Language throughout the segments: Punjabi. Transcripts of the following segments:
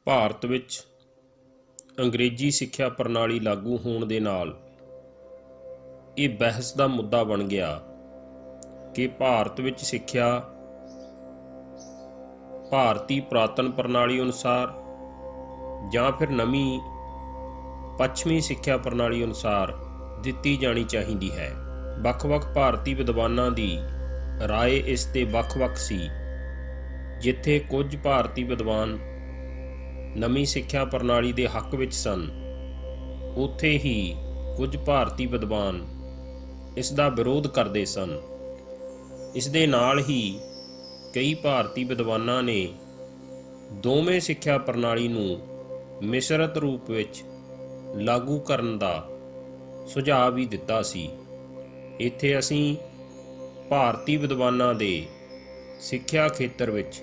ਭਾਰਤ ਵਿੱਚ ਅੰਗਰੇਜ਼ੀ ਸਿੱਖਿਆ ਪ੍ਰਣਾਲੀ ਲਾਗੂ ਹੋਣ ਦੇ ਨਾਲ ਇਹ ਬਹਿਸ ਦਾ ਮੁੱਦਾ ਬਣ ਗਿਆ ਕਿ ਭਾਰਤ ਵਿੱਚ ਸਿੱਖਿਆ ਭਾਰਤੀ ਪੁਰਾਤਨ ਪ੍ਰਣਾਲੀ ਅਨੁਸਾਰ ਜਾਂ ਫਿਰ ਨਵੀਂ ਪੱਛਮੀ ਸਿੱਖਿਆ ਪ੍ਰਣਾਲੀ ਅਨੁਸਾਰ ਦਿੱਤੀ ਜਾਣੀ ਚਾਹੀਦੀ ਹੈ। ਵੱਖ-ਵੱਖ ਭਾਰਤੀ ਵਿਦਵਾਨਾਂ ਦੀ ਰਾਏ ਇਸ 'ਤੇ ਵੱਖ-ਵੱਖ ਸੀ। ਜਿੱਥੇ ਕੁਝ ਭਾਰਤੀ ਵਿਦਵਾਨ ਨਵੀਂ ਸਿੱਖਿਆ ਪ੍ਰਣਾਲੀ ਦੇ ਹੱਕ ਵਿੱਚ ਸਨ, ਉੱਥੇ ਹੀ ਕੁਝ ਭਾਰਤੀ ਵਿਦਵਾਨ ਇਸ ਦਾ ਵਿਰੋਧ ਕਰਦੇ ਸਨ। ਇਸ ਦੇ ਨਾਲ ਹੀ ਕਈ ਭਾਰਤੀ ਵਿਦਵਾਨਾਂ ਨੇ ਦੋਵੇਂ ਸਿੱਖਿਆ ਪ੍ਰਣਾਲੀ ਨੂੰ ਮਿਸ਼ਰਤ ਰੂਪ ਵਿੱਚ ਲਾਗੂ ਕਰਨ ਦਾ ਸੁਝਾਅ ਵੀ ਦਿੱਤਾ ਸੀ। ਇੱਥੇ ਅਸੀਂ ਭਾਰਤੀ ਵਿਦਵਾਨਾਂ ਦੇ ਸਿੱਖਿਆ ਖੇਤਰ ਵਿੱਚ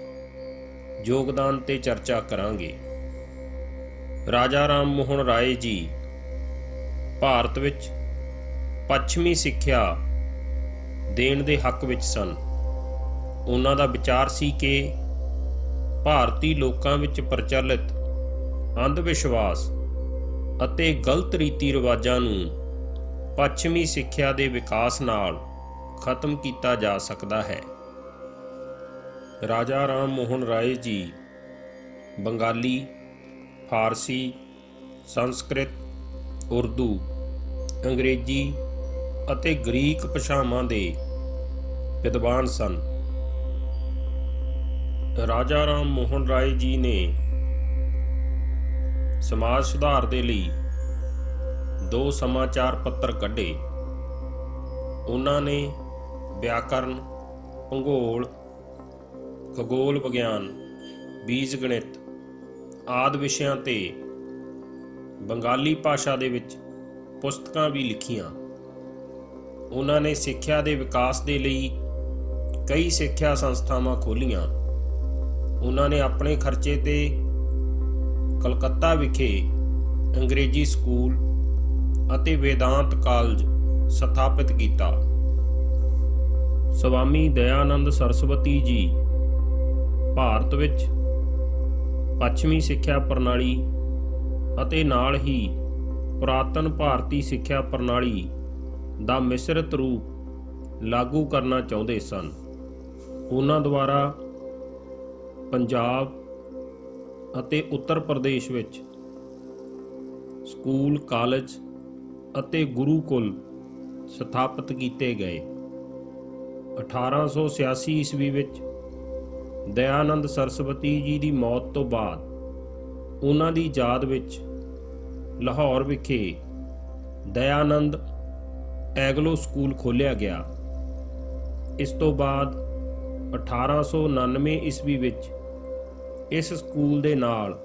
ਯੋਗਦਾਨ 'ਤੇ ਚਰਚਾ ਕਰਾਂਗੇ। ਰਾਜਾ ਰਾਮ ਮੋਹਨ ਰਾਏ ਜੀ ਭਾਰਤ ਵਿੱਚ ਪੱਛਮੀ ਸਿੱਖਿਆ ਦੇਣ ਦੇ ਹੱਕ ਵਿੱਚ ਸਨ। ਉਹਨਾਂ ਦਾ ਵਿਚਾਰ ਸੀ ਕਿ ਭਾਰਤੀ ਲੋਕਾਂ ਵਿੱਚ ਪ੍ਰਚਲਿਤ ਅੰਧ ਵਿਸ਼ਵਾਸ ਅਤੇ ਗਲਤ ਰੀਤੀ ਰਿਵਾਜਾਂ ਨੂੰ ਪੱਛਮੀ ਸਿੱਖਿਆ ਦੇ ਵਿਕਾਸ ਨਾਲ ਖਤਮ ਕੀਤਾ ਜਾ ਸਕਦਾ ਹੈ। ਰਾਜਾ ਰਾਮ ਮੋਹਨ ਰਾਏ ਜੀ ਬੰਗਾਲੀ, ਫਾਰਸੀ, ਸੰਸਕ੍ਰਿਤ, ਉਰਦੂ, ਅੰਗਰੇਜ਼ੀ ਅਤੇ ਗ੍ਰੀਕ ਭਾਸ਼ਾਵਾਂ ਦੇ ਵਿਦਵਾਨ ਸਨ। ਰਾਜਾ ਰਾਮ ਮੋਹਨ ਰਾਏ ਜੀ ਨੇ ਸਮਾਜ ਸੁਧਾਰ ਦੇ ਲਈ 2 ਸਮਾਚਾਰ ਪੱਤਰ ਕੱਢੇ। ਉਹਨਾਂ ਨੇ ਵਿਆਕਰਨ, ਭੂਗੋਲ, ਖਗੋਲ ਵਿਗਿਆਨ, ਬੀਜ ਗਣਿਤ ਆਦਿ ਵਿਸ਼ਿਆਂ 'ਤੇ ਬੰਗਾਲੀ ਭਾਸ਼ਾ ਦੇ ਵਿੱਚ ਪੁਸਤਕਾਂ ਵੀ ਲਿਖੀਆਂ। ਉਹਨਾਂ ਨੇ ਸਿੱਖਿਆ ਦੇ ਵਿਕਾਸ ਦੇ ਲਈ ਕਈ ਸਿੱਖਿਆ ਸੰਸਥਾਵਾਂ ਖੋਲ੍ਹੀਆਂ। ਉਹਨਾਂ ਨੇ ਆਪਣੇ ਖਰਚੇ 'ਤੇ ਕਲਕੱਤਾ ਵਿਖੇ ਅੰਗਰੇਜ਼ੀ ਸਕੂਲ ਅਤੇ ਵੇਦਾਂਤ ਕਾਲਜ ਸਥਾਪਿਤ ਕੀਤਾ। ਸਵਾਮੀ ਦਇਆਨੰਦ ਸਰਸਵਤੀ ਜੀ ਭਾਰਤ ਵਿੱਚ ਪੱਛਮੀ ਸਿੱਖਿਆ ਪ੍ਰਣਾਲੀ ਅਤੇ ਨਾਲ ਹੀ ਪੁਰਾਤਨ ਭਾਰਤੀ ਸਿੱਖਿਆ ਪ੍ਰਣਾਲੀ ਦਾ ਮਿਸ਼ਰਤ ਰੂਪ ਲਾਗੂ ਕਰਨਾ ਚਾਹੁੰਦੇ ਸਨ। ਉਹਨਾਂ ਦੁਆਰਾ ਪੰਜਾਬ ਅਤੇ ਉੱਤਰ ਪ੍ਰਦੇਸ਼ ਵਿੱਚ ਸਕੂਲ, ਕਾਲਜ ਅਤੇ ਗੁਰੂਕੁਲ ਸਥਾਪਿਤ ਕੀਤੇ ਗਏ। 1886 ਈਸਵੀ ਵਿੱਚ ਦਇਆਨੰਦ ਸਰਸਵਤੀ ਜੀ ਦੀ ਮੌਤ ਤੋਂ ਬਾਅਦ ਉਹਨਾਂ ਦੀ ਯਾਦ ਵਿੱਚ ਲਾਹੌਰ ਵਿਖੇ ਦਇਆਨੰਦ ਐਗਲੋ ਸਕੂਲ ਖੋਲ੍ਹਿਆ ਗਿਆ। ਇਸ ਤੋਂ ਬਾਅਦ 1899 ਈਸਵੀ ਵਿੱਚ ਇਸ ਸਕੂਲ ਦੇ ਨਾਲ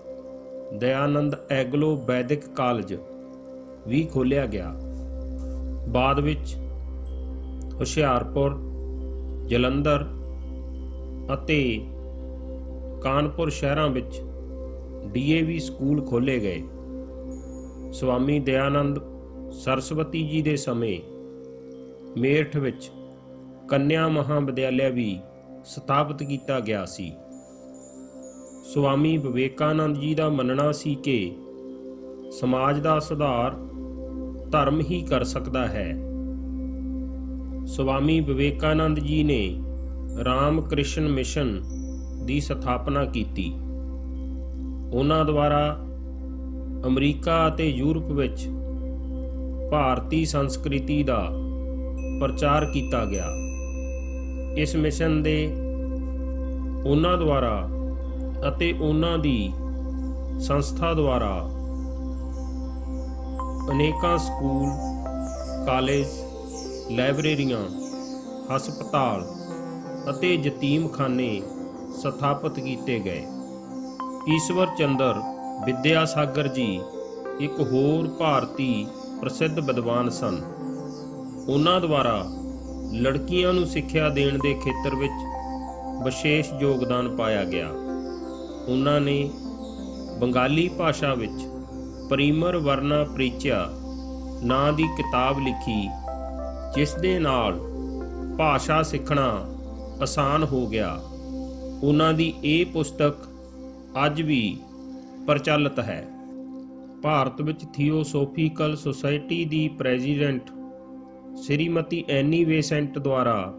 ਦਇਆਨੰਦ ਐਗਲੋ ਵੈਦਿਕ ਕਾਲਜ ਵੀ ਖੋਲ੍ਹਿਆ ਗਿਆ। ਬਾਅਦ ਵਿੱਚ ਹੁਸ਼ਿਆਰਪੁਰ, ਜਲੰਧਰ ਅਤੇ ਕਾਨਪੁਰ ਸ਼ਹਿਰਾਂ ਵਿੱਚ DAV ਸਕੂਲ ਖੋਲ੍ਹੇ ਗਏ। ਸਵਾਮੀ ਦਇਆਨੰਦ ਸਰਸਵਤੀ ਜੀ ਦੇ ਸਮੇਂ ਮੇਰਠ ਵਿੱਚ ਕੰਨਿਆ ਮਹਾਵਿਦਿਆਲਿਆ ਵੀ ਸਥਾਪਿਤ ਕੀਤਾ ਗਿਆ ਸੀ। ਸਵਾਮੀ ਵਿਵੇਕਾਨੰਦ ਜੀ ਦਾ ਮੰਨਣਾ ਸੀ ਕਿ ਸਮਾਜ ਦਾ ਸੁਧਾਰ ਧਰਮ ਹੀ ਕਰ ਸਕਦਾ ਹੈ। ਸਵਾਮੀ ਵਿਵੇਕਾਨੰਦ ਜੀ ਨੇ ਰਾਮ ਕ੍ਰਿਸ਼ਨ ਮਿਸ਼ਨ ਦੀ ਸਥਾਪਨਾ ਕੀਤੀ। ਉਹਨਾਂ ਦੁਆਰਾ ਅਮਰੀਕਾ ਅਤੇ ਯੂਰਪ ਵਿੱਚ ਭਾਰਤੀ ਸੰਸਕ੍ਰਿਤੀ ਦਾ ਪ੍ਰਚਾਰ ਕੀਤਾ ਗਿਆ। ਇਸ ਮਿਸ਼ਨ ਦੇ ਉਹਨਾਂ ਦੁਆਰਾ ਅਤੇ ਉਹਨਾਂ ਦੀ ਸੰਸਥਾ ਦੁਆਰਾ ਅਨੇਕਾਂ ਸਕੂਲ, ਕਾਲਜ, ਲਾਇਬ੍ਰੇਰੀਆਂ, ਹਸਪਤਾਲ ਅਤੇ ਯਤੀਮਖਾਨੇ ਸਥਾਪਿਤ ਕੀਤੇ ਗਏ। ਈਸ਼ਵਰ ਚੰਦਰ ਵਿਦਿਆਸਾਗਰ ਜੀ ਇੱਕ ਹੋਰ ਭਾਰਤੀ ਪ੍ਰਸਿੱਧ ਵਿਦਵਾਨ ਸਨ। ਉਹਨਾਂ ਦੁਆਰਾ ਲੜਕੀਆਂ ਨੂੰ ਸਿੱਖਿਆ ਦੇਣ ਦੇ ਖੇਤਰ ਵਿੱਚ ਵਿਸ਼ੇਸ਼ ਯੋਗਦਾਨ ਪਾਇਆ ਗਿਆ। ਉਹਨਾਂ ਨੇ ਬੰਗਾਲੀ ਭਾਸ਼ਾ ਵਿੱਚ ਪ੍ਰੀਮਰ ਵਰਨਾ ਪ੍ਰੀਚਿਆ ਨਾਂ ਦੀ ਕਿਤਾਬ ਲਿਖੀ ਜਿਸ ਦੇ ਨਾਲ ਭਾਸ਼ਾ ਸਿੱਖਣਾ ਆਸਾਨ ਹੋ ਗਿਆ। ਉਹਨਾਂ ਦੀ ਇਹ ਪੁਸਤਕ ਅੱਜ ਵੀ ਪ੍ਰਚਲਿਤ ਹੈ। ਭਾਰਤ ਵਿੱਚ ਥੀਓਸੋਫੀਕਲ ਸੁਸਾਇਟੀ ਦੀ ਪ੍ਰੈਜ਼ੀਡੈਂਟ ਸ਼੍ਰੀਮਤੀ ਐਨੀ ਬੇਸੈਂਟ ਦੁਆਰਾ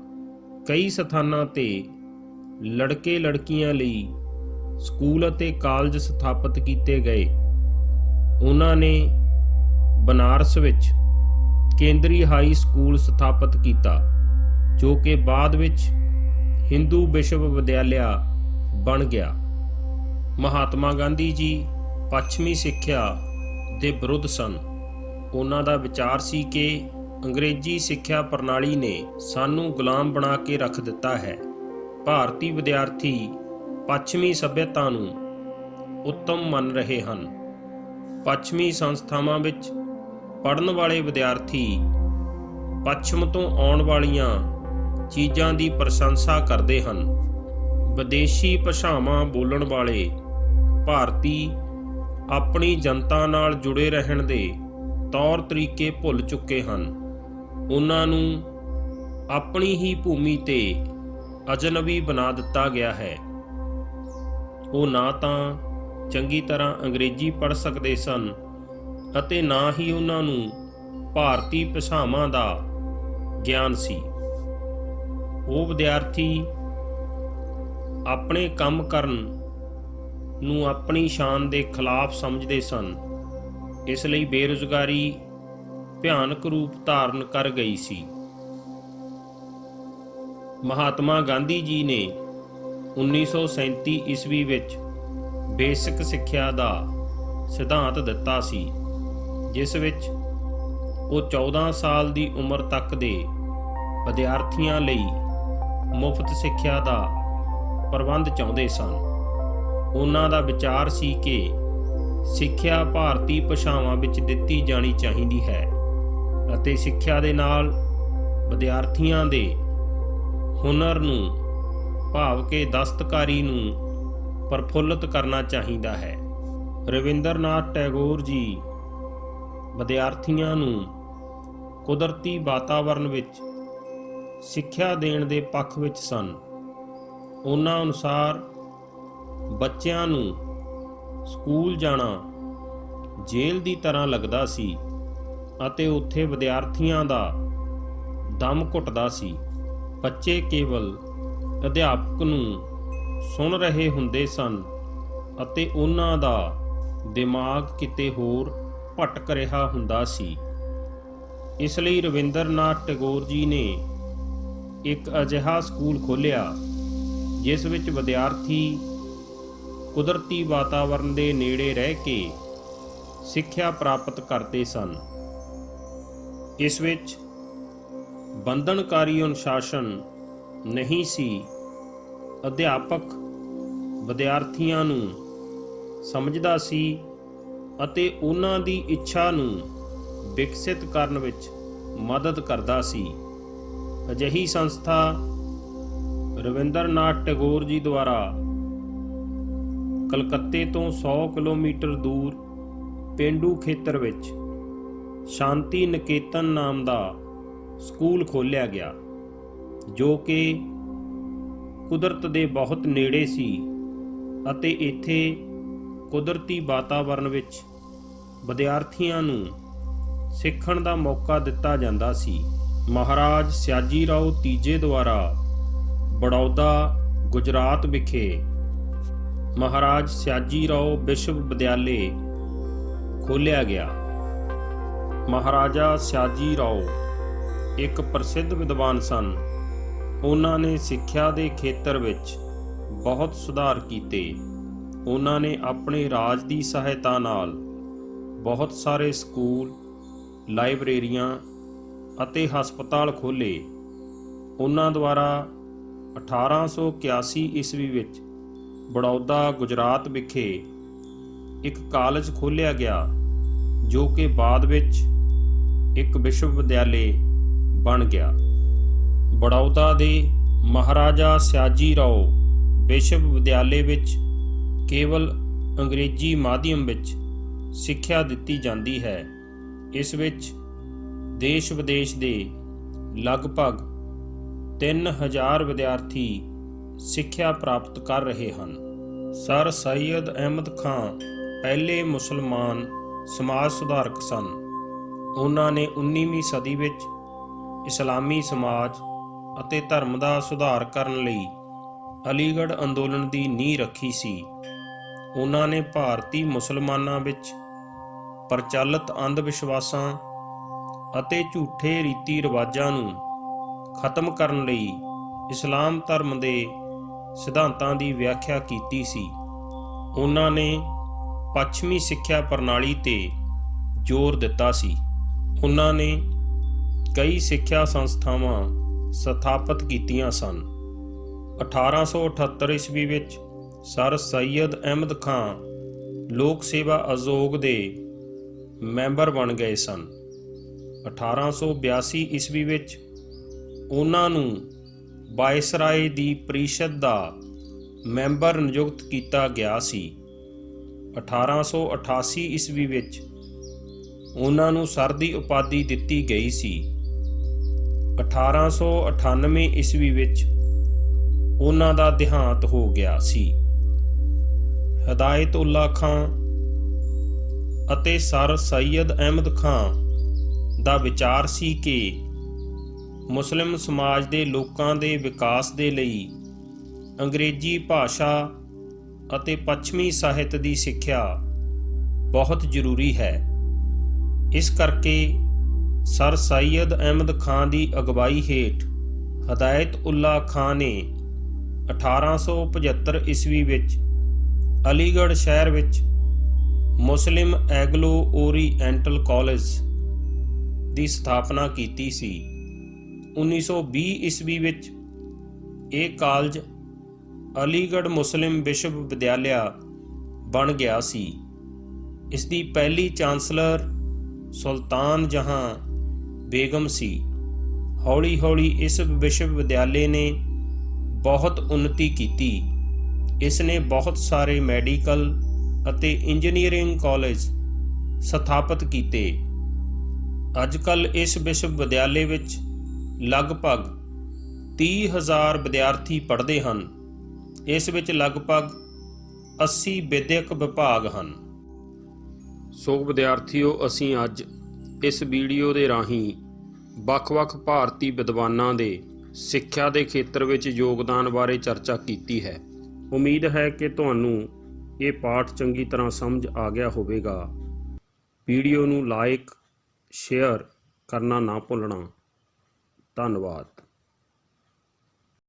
ਕਈ ਸਥਾਨਾਂ ਤੇ ਲੜਕੇ ਲੜਕੀਆਂ ਲਈ ਸਕੂਲ ਅਤੇ ਕਾਲਜ ਸਥਾਪਿਤ ਕੀਤੇ ਗਏ। ਉਹਨਾਂ ਨੇ ਬਨਾਰਸ ਵਿੱਚ ਕੇਂਦਰੀ ਹਾਈ ਸਕੂਲ ਸਥਾਪਿਤ ਕੀਤਾ, ਜੋ ਕਿ ਬਾਅਦ ਵਿੱਚ ਹਿੰਦੂ ਵਿਸ਼ਵ ਵਿਦਿਆਲਿਆ ਬਣ ਗਿਆ। ਮਹਾਤਮਾ ਗਾਂਧੀ ਜੀ ਪੱਛਮੀ ਸਿੱਖਿਆ ਦੇ ਵਿਰੁੱਧ ਸਨ। ਉਹਨਾਂ ਦਾ ਵਿਚਾਰ ਸੀ ਕਿ ਅੰਗਰੇਜ਼ੀ ਸਿੱਖਿਆ ਪ੍ਰਣਾਲੀ ਨੇ ਸਾਨੂੰ ਗੁਲਾਮ ਬਣਾ ਕੇ ਰੱਖ ਦਿੱਤਾ ਹੈ। ਭਾਰਤੀ ਵਿਦਿਆਰਥੀ ਪੱਛਮੀ ਸੱਭਿਅਤਾ ਨੂੰ ਉੱਤਮ ਮੰਨ ਰਹੇ ਹਨ। ਪੱਛਮੀ ਸੰਸਥਾਵਾਂ ਵਿੱਚ ਪੜ੍ਹਨ ਵਾਲੇ ਵਿਦਿਆਰਥੀ ਪੱਛਮ ਤੋਂ ਆਉਣ ਵਾਲੀਆਂ ਚੀਜ਼ਾਂ ਦੀ ਪ੍ਰਸ਼ੰਸਾ ਕਰਦੇ ਹਨ। ਵਿਦੇਸ਼ੀ ਭਾਸ਼ਾਵਾਂ ਬੋਲਣ ਵਾਲੇ ਭਾਰਤੀ ਆਪਣੀ ਜਨਤਾ ਨਾਲ ਜੁੜੇ ਰਹਿਣ ਦੇ ਤੌਰ ਤਰੀਕੇ ਭੁੱਲ ਚੁੱਕੇ ਹਨ। ਉਹਨਾਂ ਨੂੰ ਆਪਣੀ ਹੀ ਭੂਮੀ ਤੇ ਅਜਨਬੀ ਬਣਾ ਦਿੱਤਾ ਗਿਆ ਹੈ। ਉਹ ਨਾ ਤਾਂ ਚੰਗੀ ਤਰ੍ਹਾਂ ਅੰਗਰੇਜ਼ੀ ਪੜ੍ਹ ਸਕਦੇ ਸਨ ਅਤੇ ਨਾ ਹੀ ਉਹਨਾਂ ਨੂੰ ਭਾਰਤੀ ਭਾਸ਼ਾਵਾਂ ਦਾ ਗਿਆਨ ਸੀ। ਉਹ ਵਿਦਿਆਰਥੀ ਆਪਣੇ ਕੰਮ ਕਰਨ ਨੂੰ ਆਪਣੀ ਸ਼ਾਨ ਦੇ ਖਿਲਾਫ ਸਮਝਦੇ ਸਨ। ਇਸ ਲਈ ਬੇਰੁਜ਼ਗਾਰੀ ਭਿਆਨਕ ਰੂਪ ਧਾਰਨ ਕਰ ਗਈ ਸੀ। ਮਹਾਤਮਾ ਗਾਂਧੀ ਜੀ ਨੇ 1937 ਈਸਵੀ ਵਿੱਚ ਬੇਸਿਕ ਸਿੱਖਿਆ ਦਾ ਸਿਧਾਂਤ ਦਿੱਤਾ ਸੀ, ਜਿਸ ਵਿੱਚ ਉਹ 14 ਸਾਲ ਦੀ ਉਮਰ ਤੱਕ ਦੇ ਵਿਦਿਆਰਥੀਆਂ ਲਈ ਮੁਫਤ ਸਿੱਖਿਆ ਦਾ ਪ੍ਰਬੰਧ ਚਾਹੁੰਦੇ ਸਨ। ਉਹਨਾਂ ਦਾ ਵਿਚਾਰ ਸੀ ਕਿ ਸਿੱਖਿਆ ਭਾਰਤੀ ਭਾਸ਼ਾਵਾਂ ਵਿੱਚ ਦਿੱਤੀ ਜਾਣੀ ਚਾਹੀਦੀ ਹੈ ਅਤੇ ਸਿੱਖਿਆ ਦੇ ਨਾਲ ਵਿਦਿਆਰਥੀਆਂ ਦੇ ਹੁਨਰ ਨੂੰ ਭਾਵ ਕਿ ਦਸਤਕਾਰੀ ਨੂੰ ਪ੍ਰਫੁੱਲਤ ਕਰਨਾ ਚਾਹੀਦਾ ਹੈ। ਰਵਿੰਦਰਨਾਥ ਟੈਗੋਰ ਜੀ ਵਿਦਿਆਰਥੀਆਂ ਨੂੰ ਕੁਦਰਤੀ ਵਾਤਾਵਰਣ ਵਿੱਚ ਸਿੱਖਿਆ ਦੇਣ ਦੇ ਪੱਖ ਵਿੱਚ ਸਨ। ਉਹਨਾਂ ਅਨੁਸਾਰ ਬੱਚਿਆਂ ਨੂੰ ਸਕੂਲ ਜਾਣਾ ਜੇਲ੍ਹ ਦੀ ਤਰ੍ਹਾਂ ਲੱਗਦਾ ਸੀ ਅਤੇ ਉੱਥੇ ਵਿਦਿਆਰਥੀਆਂ ਦਾ ਦਮ ਘੁੱਟਦਾ ਸੀ। ਬੱਚੇ ਕੇਵਲ ਅਧਿਆਪਕ ਨੂੰ ਸੁਣ ਰਹੇ ਹੁੰਦੇ ਸਨ ਅਤੇ ਉਹਨਾਂ ਦਾ ਦਿਮਾਗ ਕਿਤੇ ਹੋਰ ਭਟਕ ਰਿਹਾ ਹੁੰਦਾ ਸੀ। ਇਸ ਲਈ ਰਵਿੰਦਰਨਾਥ ਟੈਗੋਰ ਜੀ ਨੇ ਇੱਕ ਅਜਿਹਾ ਸਕੂਲ ਖੋਲ੍ਹਿਆ ਜਿਸ ਵਿੱਚ ਵਿਦਿਆਰਥੀ ਕੁਦਰਤੀ ਵਾਤਾਵਰਣ ਦੇ ਨੇੜੇ ਰਹਿ ਕੇ ਸਿੱਖਿਆ ਪ੍ਰਾਪਤ ਕਰਦੇ ਸਨ। ਇਸ ਵਿੱਚ ਬੰਧਨਕਾਰੀ ਅਨੁਸ਼ਾਸਨ ਨਹੀਂ ਸੀ। ਅਧਿਆਪਕ ਵਿਦਿਆਰਥੀਆਂ ਨੂੰ ਸਮਝਦਾ ਸੀ ਅਤੇ ਉਹਨਾਂ ਦੀ ਇੱਛਾ ਨੂੰ ਵਿਕਸਿਤ ਕਰਨ ਵਿੱਚ ਮਦਦ ਕਰਦਾ ਸੀ। ਅਜਿਹੀ ਸੰਸਥਾ ਰਵਿੰਦਰਨਾਥ ਟੈਗੋਰ ਜੀ ਦੁਆਰਾ ਕਲਕੱਤੇ ਤੋਂ 100 ਕਿਲੋਮੀਟਰ ਦੂਰ ਪੇਂਡੂ ਖੇਤਰ ਵਿੱਚ ਸ਼ਾਂਤੀ ਨਿਕੇਤਨ ਨਾਮ ਦਾ ਸਕੂਲ ਖੋਲ੍ਹਿਆ ਗਿਆ, ਜੋ ਕਿ ਕੁਦਰਤ ਦੇ ਬਹੁਤ ਨੇੜੇ ਸੀ ਅਤੇ ਇੱਥੇ ਕੁਦਰਤੀ ਵਾਤਾਵਰਣ ਵਿੱਚ ਵਿਦਿਆਰਥੀਆਂ ਨੂੰ ਸਿੱਖਣ ਦਾ ਮੌਕਾ ਦਿੱਤਾ ਜਾਂਦਾ ਸੀ। ਮਹਾਰਾਜ ਸਿਆਜੀ ਰਾਓ ਤੀਜੇ ਦੁਆਰਾ ਬੜੌਦਾ, ਗੁਜਰਾਤ ਵਿਖੇ ਮਹਾਰਾਜ ਸਿਆਜੀ ਰਾਓ ਵਿਸ਼ਵ ਵਿਦਿਆਲੇ ਖੋਲ੍ਹਿਆ ਗਿਆ। ਮਹਾਰਾਜਾ ਸਿਆਜੀ ਰਾਓ ਇੱਕ ਪ੍ਰਸਿੱਧ ਵਿਦਵਾਨ ਸਨ। ਉਹਨਾਂ ਨੇ ਸਿੱਖਿਆ ਦੇ ਖੇਤਰ ਵਿੱਚ ਬਹੁਤ ਸੁਧਾਰ ਕੀਤੇ। ਉਹਨਾਂ ਨੇ ਆਪਣੇ ਰਾਜ ਦੀ ਸਹਾਇਤਾ ਨਾਲ ਬਹੁਤ ਸਾਰੇ ਸਕੂਲ, ਲਾਇਬ੍ਰੇਰੀਆਂ ਅਤੇ ਹਸਪਤਾਲ ਖੋਲ੍ਹੇ। ਉਹਨਾਂ ਦੁਆਰਾ 1881 ਈਸਵੀ ਵਿੱਚ ਬੜੌਦਾ, ਗੁਜਰਾਤ ਵਿਖੇ ਇੱਕ ਕਾਲਜ ਖੋਲ੍ਹਿਆ ਗਿਆ, ਜੋ ਕਿ ਬਾਅਦ ਵਿੱਚ ਇੱਕ ਵਿਸ਼ਵ ਵਿਦਿਆਲੇ ਬਣ ਗਿਆ। ਬੜੌਦਾ ਦੇ ਮਹਾਰਾਜਾ ਸਿਆਜੀ ਰਾਓ ਵਿਸ਼ਵ ਵਿਦਿਆਲੇ ਵਿੱਚ ਕੇਵਲ ਅੰਗਰੇਜ਼ੀ ਮਾਧਿਅਮ ਵਿੱਚ ਸਿੱਖਿਆ ਦਿੱਤੀ ਜਾਂਦੀ ਹੈ। ਇਸ ਵਿੱਚ ਦੇਸ਼ ਵਿਦੇਸ਼ ਦੇ ਲਗਭਗ 3000 ਵਿਦਿਆਰਥੀ ਸਿੱਖਿਆ ਪ੍ਰਾਪਤ ਕਰ ਰਹੇ ਹਨ। ਸਰ ਸੈਯਦ ਅਹਿਮਦ ਖਾਨ ਪਹਿਲੇ ਮੁਸਲਮਾਨ ਸਮਾਜ ਸੁਧਾਰਕ ਸਨ। ਉਹਨਾਂ ਨੇ 19ਵੀਂ ਸਦੀ ਵਿੱਚ ਇਸਲਾਮੀ ਸਮਾਜ ਅਤੇ ਧਰਮ ਦਾ ਸੁਧਾਰ ਕਰਨ ਲਈ ਅਲੀਗੜ੍ਹ ਅੰਦੋਲਨ ਦੀ ਨੀਂਹ ਰੱਖੀ ਸੀ। ਉਹਨਾਂ ਨੇ ਭਾਰਤੀ ਮੁਸਲਮਾਨਾਂ ਵਿੱਚ ਪ੍ਰਚਲਿਤ ਅੰਧ ਵਿਸ਼ਵਾਸਾਂ ਅਤੇ ਝੂਠੇ ਰੀਤੀ ਰਿਵਾਜਾਂ ਨੂੰ ਖਤਮ ਕਰਨ ਲਈ ਇਸਲਾਮ ਧਰਮ ਦੇ ਸਿਧਾਂਤਾਂ ਦੀ ਵਿਆਖਿਆ ਕੀਤੀ ਸੀ। ਉਹਨਾਂ ਨੇ ਪੱਛਮੀ ਸਿੱਖਿਆ ਪ੍ਰਣਾਲੀ 'ਤੇ ਜ਼ੋਰ ਦਿੱਤਾ ਸੀ। ਉਹਨਾਂ ਨੇ ਕਈ ਸਿੱਖਿਆ ਸੰਸਥਾਵਾਂ ਸਥਾਪਿਤ ਕੀਤੀਆਂ ਸਨ। 1878 ਈਸਵੀ ਵਿੱਚ ਸਰ ਸੈਯਦ ਅਹਿਮਦ ਖਾਨ ਲੋਕ ਸੇਵਾ ਆਯੋਗ ਦੇ ਮੈਂਬਰ ਬਣ ਗਏ ਸਨ। 1882 ਈਸਵੀ ਵਿੱਚ ਉਹਨਾਂ ਨੂੰ ਵਾਇਸਰਾਏ ਦੀ ਪ੍ਰੀਸ਼ਦ ਦਾ ਮੈਂਬਰ ਨਿਯੁਕਤ ਕੀਤਾ ਗਿਆ ਸੀ। 1888 ਈਸਵੀ ਵਿੱਚ ਉਹਨਾਂ ਨੂੰ ਸਰ ਦੀ ਉਪਾਧੀ ਦਿੱਤੀ ਗਈ ਸੀ। 1898 ਈਸਵੀ ਵਿੱਚ ਉਹਨਾਂ ਦਾ ਦੇਹਾਂਤ ਹੋ ਗਿਆ ਸੀ। ਹਿਦਾਇਤ ਉੱਲਾ ਖਾਨ ਅਤੇ ਸਰ ਸੈਯਦ ਅਹਿਮਦ ਖਾਨ ਦਾ ਵਿਚਾਰ ਸੀ ਕਿ ਮੁਸਲਿਮ ਸਮਾਜ ਦੇ ਲੋਕਾਂ ਦੇ ਵਿਕਾਸ ਦੇ ਲਈ ਅੰਗਰੇਜ਼ੀ ਭਾਸ਼ਾ ਅਤੇ ਪੱਛਮੀ ਸਾਹਿਤ ਦੀ ਸਿੱਖਿਆ ਬਹੁਤ ਜ਼ਰੂਰੀ ਹੈ। ਇਸ ਕਰਕੇ ਸਰ ਸੈਯਦ ਅਹਿਮਦ ਖਾਨ ਦੀ ਅਗਵਾਈ ਹੇਠ ਹਿਦਾਇਤ ਉੱਲਾ ਖਾਨ ਨੇ 1875 ਈਸਵੀ ਵਿੱਚ ਅਲੀਗੜ੍ਹ ਸ਼ਹਿਰ ਵਿੱਚ ਮੁਸਲਿਮ ਐਂਗਲੋ ਓਰੀਐਂਟਲ ਕਾਲਜ ਦੀ ਸਥਾਪਨਾ ਕੀਤੀ ਸੀ। 1920 ਈਸਵੀ ਵਿੱਚ ਇਹ ਕਾਲਜ ਅਲੀਗੜ੍ਹ ਮੁਸਲਿਮ ਵਿਸ਼ਵ ਵਿਦਿਆਲਿਆ ਬਣ ਗਿਆ ਸੀ। ਇਸ ਦੀ ਪਹਿਲੀ ਚਾਂਸਲਰ ਸੁਲਤਾਨ ਜਹਾਂ ਬੇਗਮ ਸੀ। ਹੌਲੀ ਹੌਲੀ ਇਸ ਵਿਸ਼ਵ ਵਿਦਿਆਲੇ ਨੇ ਬਹੁਤ ਉੱਨਤੀ ਕੀਤੀ। ਇਸ ਨੇ ਬਹੁਤ ਸਾਰੇ ਮੈਡੀਕਲ ਅਤੇ ਇੰਜੀਨੀਅਰਿੰਗ ਕਾਲਜ ਸਥਾਪਿਤ ਕੀਤੇ। ਅੱਜ ਕੱਲ੍ਹ ਇਸ ਵਿਸ਼ਵ ਵਿਦਿਆਲੇ ਵਿੱਚ ਲਗਭਗ 30,000 ਵਿਦਿਆਰਥੀ ਪੜ੍ਹਦੇ ਹਨ। ਇਸ ਵਿੱਚ ਲਗਭਗ 80 ਵਿਦਿਅਕ ਵਿਭਾਗ ਹਨ। ਸੋ ਵਿਦਿਆਰਥੀਓ, ਅਸੀਂ ਅੱਜ ਇਸ ਵੀਡੀਓ ਦੇ ਰਾਹੀਂ ਵੱਖ-ਵੱਖ ਭਾਰਤੀ ਵਿਦਵਾਨਾਂ ਦੇ ਸਿੱਖਿਆ ਦੇ ਖੇਤਰ ਵਿੱਚ ਯੋਗਦਾਨ ਬਾਰੇ ਚਰਚਾ ਕੀਤੀ ਹੈ। ਉਮੀਦ ਹੈ ਕਿ ਤੁਹਾਨੂੰ ਇਹ ਪਾਠ ਚੰਗੀ ਤਰ੍ਹਾਂ ਸਮਝ ਆ ਗਿਆ ਹੋਵੇਗਾ। ਵੀਡੀਓ ਨੂੰ ਲਾਈਕ, ਸ਼ੇਅਰ ਕਰਨਾ ਨਾ ਭੁੱਲਣਾ। ਧੰਨਵਾਦ।